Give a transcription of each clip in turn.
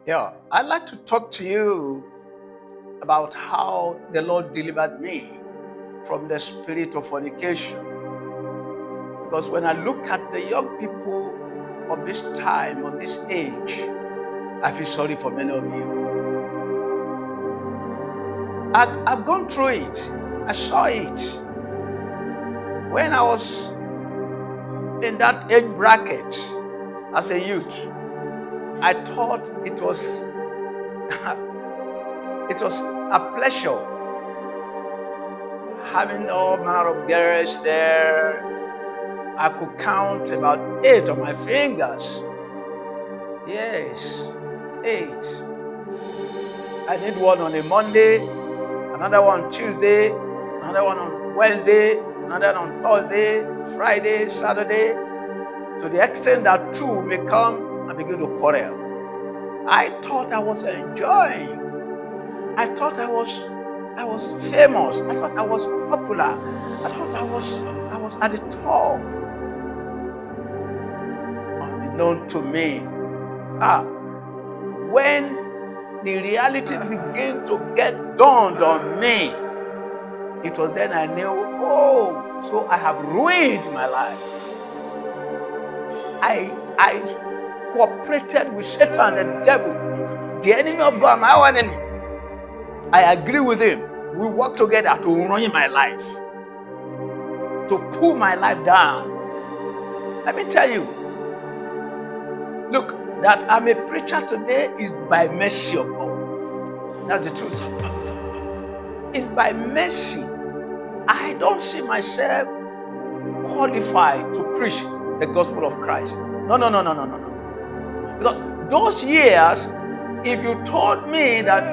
Yeah, I'd like to talk to you about how the Lord delivered me from the spirit of fornication. Because when I look at the young people of this time, of this age, I feel sorry for many of you. I've gone through it. I saw it. When I was in that age bracket as a youth, I thought it was it was a pleasure having all manner of girls there. I could count about 8 on my fingers. Yes, 8. I did one on a Monday, another one Tuesday, another one on Wednesday, another on Thursday, Friday, Saturday, to the extent that 2 may come and begin to quarrel. I thought I was enjoying. I thought I was famous. I thought I was popular. I thought I was at the top. Unknown to me. When the reality began to get dawned on me, it was then I knew, oh, so I have ruined my life. I cooperated with Satan, the devil, the enemy of God, my own enemy. I agree with him. We work together to ruin my life, to pull my life down. Let me tell you, look, that I'm a preacher today is by mercy of God. That's the truth. It's by mercy. I don't see myself qualified to preach the gospel of Christ. No. Because those years, if you told me that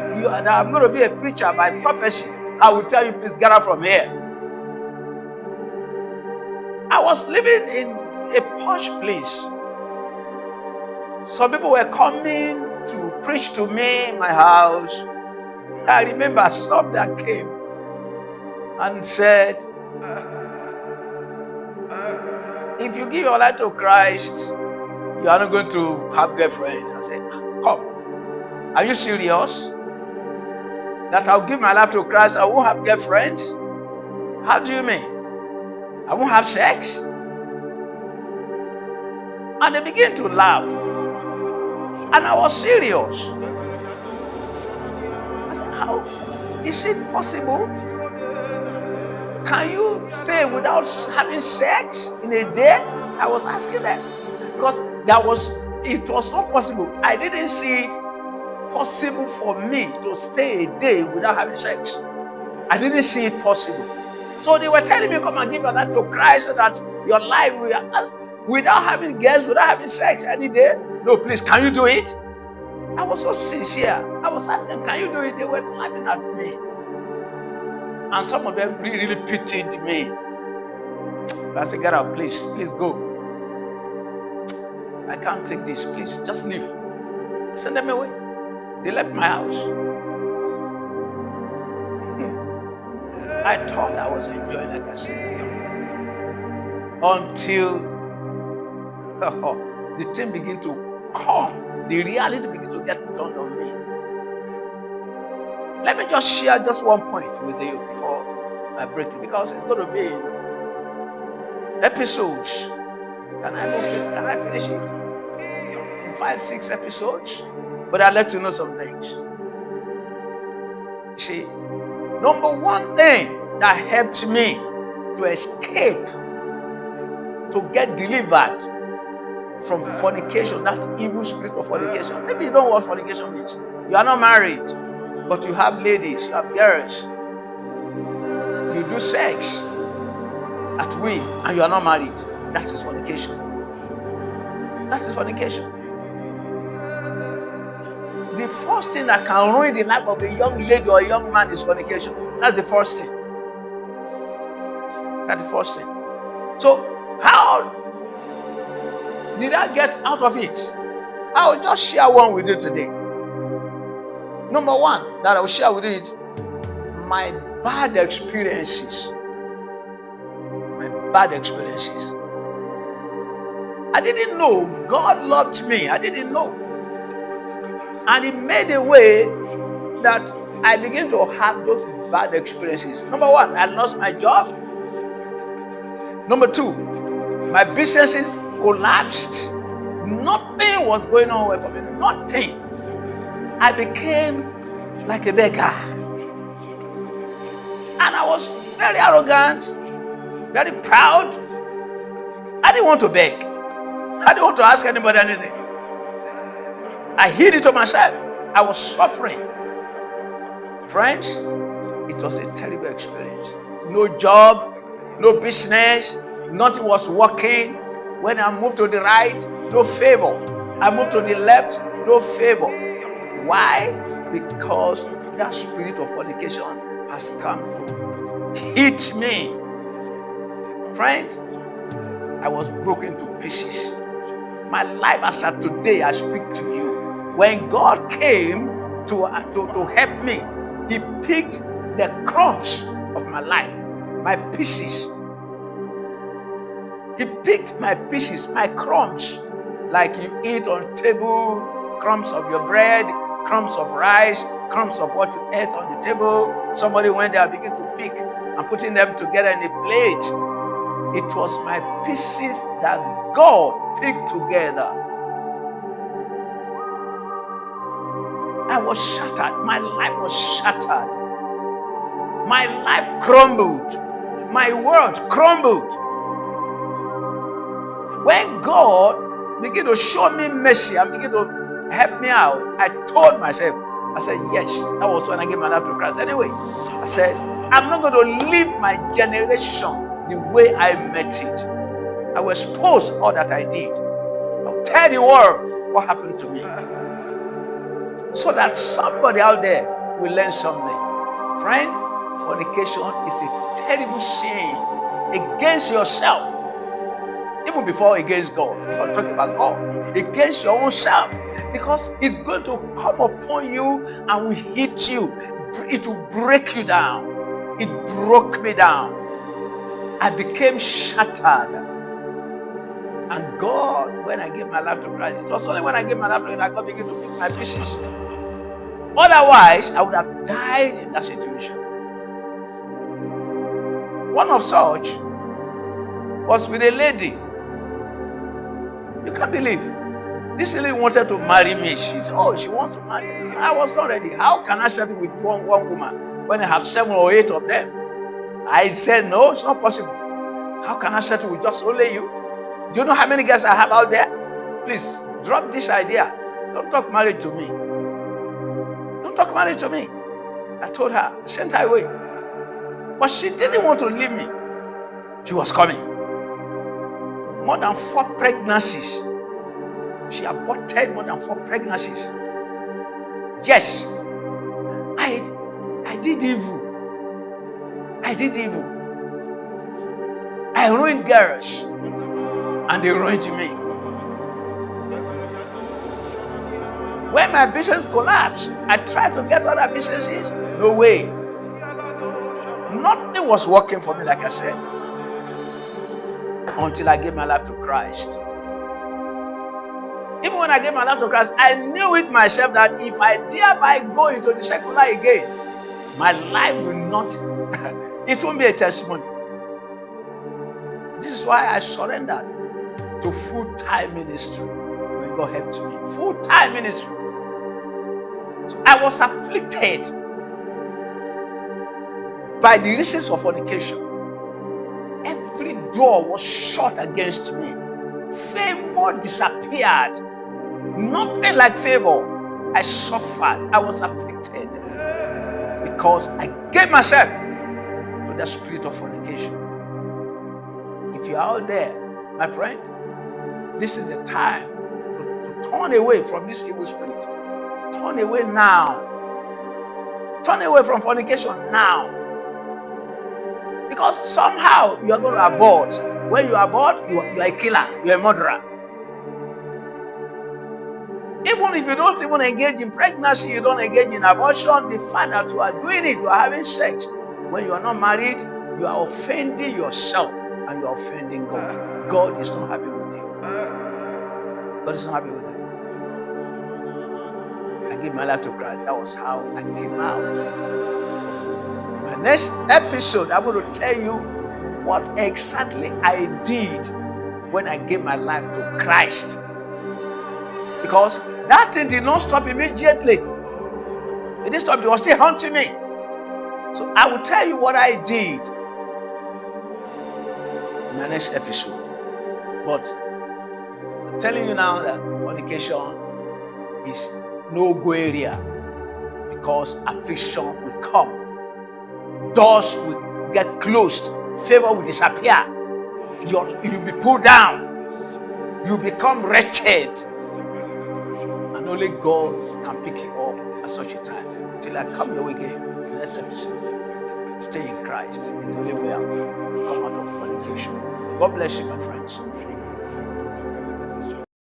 I'm going to be a preacher by prophecy, I would tell you, please get out from here. I was living in a posh place. Some people were coming to preach to me in my house. I remember some that came and said, if you give your life to Christ, you are not going to have girlfriend. I said, come, are you serious? That I'll give my life to Christ, I won't have girlfriend? How do you mean? I won't have sex? And they began to laugh. And I was serious. I said, how is it possible? Can you stay without having sex in a day? I was asking that because it was not possible. I didn't see it possible for me to stay a day without having sex. I didn't see it possible. So they were telling me, come and give your life to Christ so that your life will, without having girls, without having sex any day. No, please, can you do it? I was so sincere. I was asking, can you do it? They were laughing at me. And some of them really pitied me. I said, get out, please go. I can't take this, please, just leave. I sent them away. They left my house. I thought I was enjoying, like I said, until the thing began to come. The reality began to get done on me. Let me just share just one point with you before I break it, because it's going to be in episodes. Can I finish it? In 5-6 episodes? But I'd like to know some things. You see, number one thing that helped me to escape, to get delivered from fornication, that evil spirit of fornication. Maybe you don't know what fornication means. You are not married, but you have ladies, you have girls. You do sex at will, and you are not married. That is fornication. That is fornication. The first thing that can ruin the life of a young lady or a young man is fornication. That's the first thing. That's the first thing. So how did I get out of it? I'll just share one with you today. Number one that I'll share with you is my bad experiences. My bad experiences. I didn't know God loved me. I didn't know. And it made a way that I began to have those bad experiences. Number one, I lost my job. Number two, my businesses collapsed. Nothing was going on well for me. Nothing. I became like a beggar. And I was very arrogant, very proud. I didn't want to beg. I didn't want to ask anybody anything. I hid it to myself. I was suffering. Friends, it was a terrible experience. No job, no business, nothing was working. When I moved to the right, no favor. I moved to the left, no favor. Why? Because that spirit of fornication has come to hit me. Friends, I was broken to pieces. My life as of today, I speak to you. When God came to help me, He picked the crumbs of my life, my pieces. He picked my pieces, my crumbs, like you eat on table, crumbs of your bread, crumbs of rice, crumbs of what you ate on the table. Somebody went there and began to pick and putting them together in a plate. It was my pieces that God picked together. I was shattered. My life was shattered. My life crumbled. My world crumbled. When God began to show me mercy and began to help me out, I told myself, I said, yes, that was when I gave my life to Christ. Anyway, I said, I'm not going to live my generation the way I met it. I will expose all that I did. I'll tell the world what happened to me, so that somebody out there will learn something. Friend, fornication is a terrible sin against yourself. Even before against God, if I'm talking about God, against your own self, because it's going to come upon you and will hit you. It will break you down. It broke me down. I became shattered. And God, when I gave my life to Christ, it was only when I gave my life to Christ that God began to pick my pieces. Otherwise, I would have died in that situation. One of such was with a lady. You can't believe. This lady wanted to marry me. She wants to marry me. I was not ready. How can I settle with one woman when I have 7 or 8 of them? I said, no, it's not possible. How can I settle with just only you? Do you know how many girls I have out there? Please, drop this idea. Don't talk marriage to me. Don't talk marriage to me. I told her, sent her away. But she didn't want to leave me. She was coming. More than 4 pregnancies. She aborted more than 4 pregnancies. Yes, I did evil. I did evil. I ruined girls, and they ruined me. When my business collapsed, I tried to get other businesses. No way. Nothing was working for me, like I said, until I gave my life to Christ. Even when I gave my life to Christ, I knew it myself that if I thereby go into the secular again, my life will not, it won't be a testimony. This is why I surrendered to full-time ministry when God helped me. Full-time ministry. So I was afflicted by the reasons of fornication. Every door was shut against me. Favor disappeared. Nothing like favor. I suffered. I was afflicted because I gave myself to the spirit of fornication. If you are out there, my friend, this is the time to turn away from this evil spirit. Turn away now. Turn away from fornication now. Because somehow you are going to abort. When you abort, you are a killer, you are a murderer. Even if you don't even engage in pregnancy, you don't engage in abortion, the fact that you are doing it, you are having sex. When you are not married, you are offending yourself and you are offending God. God is not happy with you. God is not happy with you. I I gave my life to Christ. That was how I came out. In my next episode, I'm going to tell you what exactly I did when I gave my life to Christ. Because that thing did not stop immediately. It didn't stop. It was still haunting me. So I will tell you what I did in my next episode. But I'm telling you now that fornication is no-go area, because affliction will come. Doors will get closed. Favor will disappear. You'll be pulled down. You become wretched. And only God can pick you up at such a time. Till I come your way again in the next episode. Stay in Christ. It's the only way out to come out of fornication. God bless you, my friends.